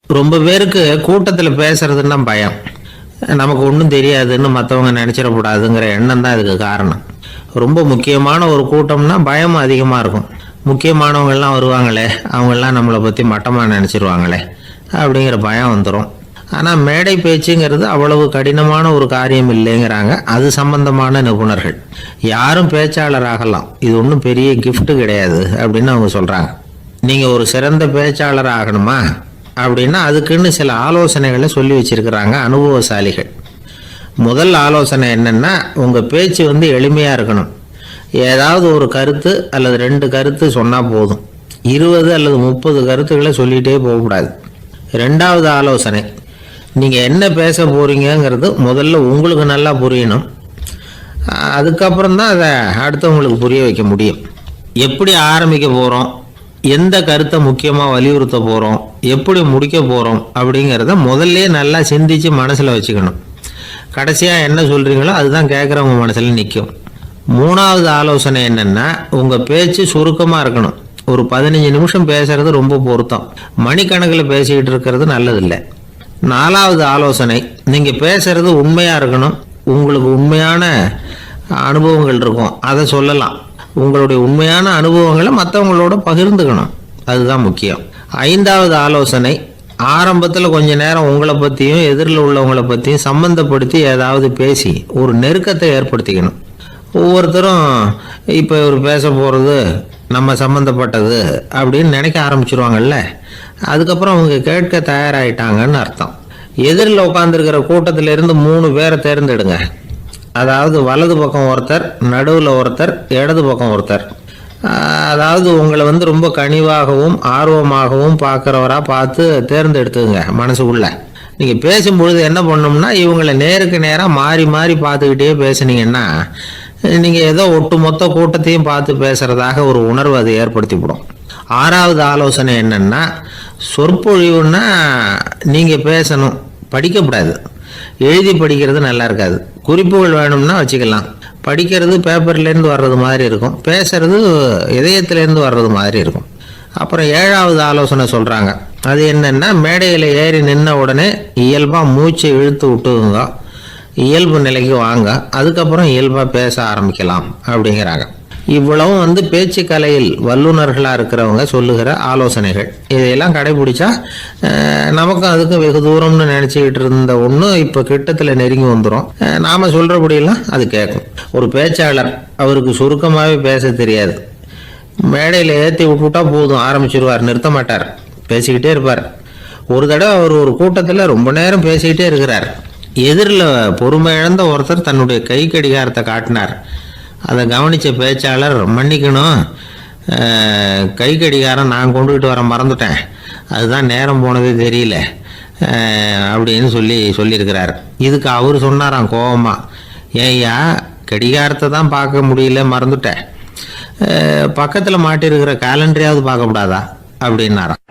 ரொம்ப பேருக்கு கூட்டத்தில் பேசுறதுன்னா பயம். நமக்கு ஒன்றும் தெரியாதுன்னு மற்றவங்க நினச்சிடக்கூடாதுங்கிற எண்ணம் தான் இதுக்கு காரணம். ரொம்ப முக்கியமான ஒரு கூட்டம்னா பயம் அதிகமாக இருக்கும். முக்கியமானவங்கள்லாம் வருவாங்களே, அவங்கெல்லாம் நம்மளை பற்றி மட்டமாக நினச்சிருவாங்களே அப்படிங்கிற பயம் வந்துடும். ஆனால் மேடை பேச்சுங்கிறது அவ்வளவு கடினமான ஒரு காரியம் இல்லைங்கிறாங்க அது சம்பந்தமான நிபுணர்கள். யாரும் பேச்சாளர் ஆகலாம், இது ஒன்றும் பெரிய கிஃப்ட் கிடையாது அப்படின்னு அவங்க சொல்கிறாங்க. நீங்கள் ஒரு சிறந்த பேச்சாளர் ஆகணுமா அப்படின்னா அதுக்குன்னு சில ஆலோசனைகளை சொல்லி வச்சிருக்கிறாங்க அனுபவசாலிகள். முதல் ஆலோசனை என்னென்னா, உங்கள் பேச்சு எளிமையாக இருக்கணும். ஏதாவது ஒரு கருத்து அல்லது 2 கருத்து சொன்னால் போதும். 20 அல்லது 30 கருத்துக்களை சொல்லிகிட்டே போகக்கூடாது. 2வது ஆலோசனை, நீங்கள் என்ன பேச போகிறீங்கிறது முதல்ல உங்களுக்கு நல்லா புரியணும். அதுக்கப்புறம் தான் அதை அடுத்தவங்களுக்கு புரிய வைக்க முடியும். எப்படி ஆரம்பிக்க போகிறோம், எந்த கருத்தை முக்கியமாக வலியுறுத்த போகிறோம், எப்படி முடிக்க போகிறோம் அப்படிங்கிறத முதல்ல நல்லா சிந்தித்து மனசில் வச்சுக்கணும். கடைசியாக என்ன சொல்கிறீங்களோ அதுதான் கேட்குறவங்க மனசில் நிற்கும். 3வது ஆலோசனை என்னென்னா, உங்கள் பேச்சு சுருக்கமாக இருக்கணும். ஒரு 15 நிமிஷம் பேசுகிறது ரொம்ப பொருத்தம். மணிக்கணக்கில் பேசிக்கிட்டு இருக்கிறது நல்லதில்லை. 4வது ஆலோசனை, நீங்கள் பேசுகிறது உண்மையாக இருக்கணும். உங்களுக்கு உண்மையான அனுபவங்கள் இருக்கும், அதை சொல்லலாம். உங்களுடைய உண்மையான அனுபவங்களை மற்றவங்களோட பகிர்ந்துக்கணும், அதுதான் முக்கியம். 5வது ஆலோசனை, ஆரம்பத்தில் கொஞ்ச நேரம் உங்களை பற்றியும் எதிரில் உள்ளவங்களை பற்றியும் சம்பந்தப்படுத்தி ஏதாவது பேசி ஒரு நெருக்கத்தை ஏற்படுத்திக்கணும். ஒவ்வொருத்தரும் இப்போ இவர் பேச போகிறது நம்ம சம்மந்தப்பட்டது அப்படின்னு நினைக்க ஆரம்பிச்சிருவாங்கல்ல, அதுக்கப்புறம் அவங்க கேட்க தயாராகிட்டாங்கன்னு அர்த்தம். எதிரில் உட்காந்துருக்கிற கூட்டத்திலிருந்து 3 பேரை தேர்ந்தெடுங்க. அதாவது வலது பக்கம் ஒருத்தர், நடுவில் ஒருத்தர், இடது பக்கம் ஒருத்தர். அதாவது உங்களை ரொம்ப கனிவாகவும் ஆர்வமாகவும் பார்க்குறவராக பார்த்து தேர்ந்தெடுத்துங்க மனசுக்குள்ள. நீங்கள் பேசும்பொழுது என்ன பண்ணணும்னா, இவங்களை நேருக்கு நேராக மாறி மாறி பார்த்துக்கிட்டே பேசுனீங்கன்னா நீங்கள் ஏதோ ஒட்டுமொத்த கூட்டத்தையும் பார்த்து பேசுகிறதாக ஒரு உணர்வு அதை ஏற்படுத்திவிடும். 6வது ஆலோசனை என்னென்னா, சொற்பொழிவுன்னா நீங்கள் பேசணும், படிக்கக்கூடாது. எழுதி படிக்கிறது நல்லா இருக்காது. குறிப்புகள் வேணும்னா வச்சுக்கலாம். படிக்கிறது பேப்பர்லேருந்து வர்றது மாதிரி இருக்கும், பேசுறது இதயத்திலேருந்து வர்றது மாதிரி இருக்கும். அப்புறம் 7வது ஆலோசனை சொல்கிறாங்க. அது என்னென்னா, மேடையில் ஏறி நின்ன உடனே இயல்பாக மூச்சை இழுத்து விட்டுங்க, இயல்பு நிலைக்கு வாங்க, அதுக்கப்புறம் இயல்பாக பேச ஆரம்பிக்கலாம் அப்படிங்கிறாங்க. இவ்வளவும் பேச்சு கலையில் வல்லுநர்களாக இருக்கிறவங்க சொல்லுகிற ஆலோசனைகள். இதையெல்லாம் கடைபிடிச்சா நமக்கும் அதுக்கும் வெகு தூரம்னு நினச்சிக்கிட்டு இருந்த ஒன்று இப்போ கிட்டத்தில் நெருங்கி வந்துடும். நாம் சொல்கிறபடியெல்லாம் அது கேட்கும். ஒரு பேச்சாளர், அவருக்கு சுருக்கமாகவே பேச தெரியாது. மேடையில் ஏற்றி விட்டுவிட்டா போதும், ஆரம்பிச்சிருவார், நிறுத்த மாட்டார், பேசிக்கிட்டே இருப்பார். ஒரு தடவை அவர் ஒரு கூட்டத்தில் ரொம்ப நேரம் பேசிக்கிட்டே இருக்கிறார். எதிரில் பொறுமை இழந்த ஒருத்தர் தன்னுடைய கை கடிகாரத்தை காட்டினார். அதை கவனித்த பேச்சாளர், மன்னிக்கணும், கை கடிகாரம் நான் கொண்டுகிட்டு வர மறந்துட்டேன், அதுதான் நேரம் போனதே தெரியல அப்படின்னு சொல்லியிருக்கிறார். இதுக்கு அவர் சொன்னாராம் கோபமாக, ஏய்யா கடிகாரத்தை தான் பார்க்க முடியல, மறந்துட்டேன், பக்கத்தில் மாட்டிருக்கிற கேலண்டரையாவது பார்க்கக்கூடாதா அப்படின்னாராம்.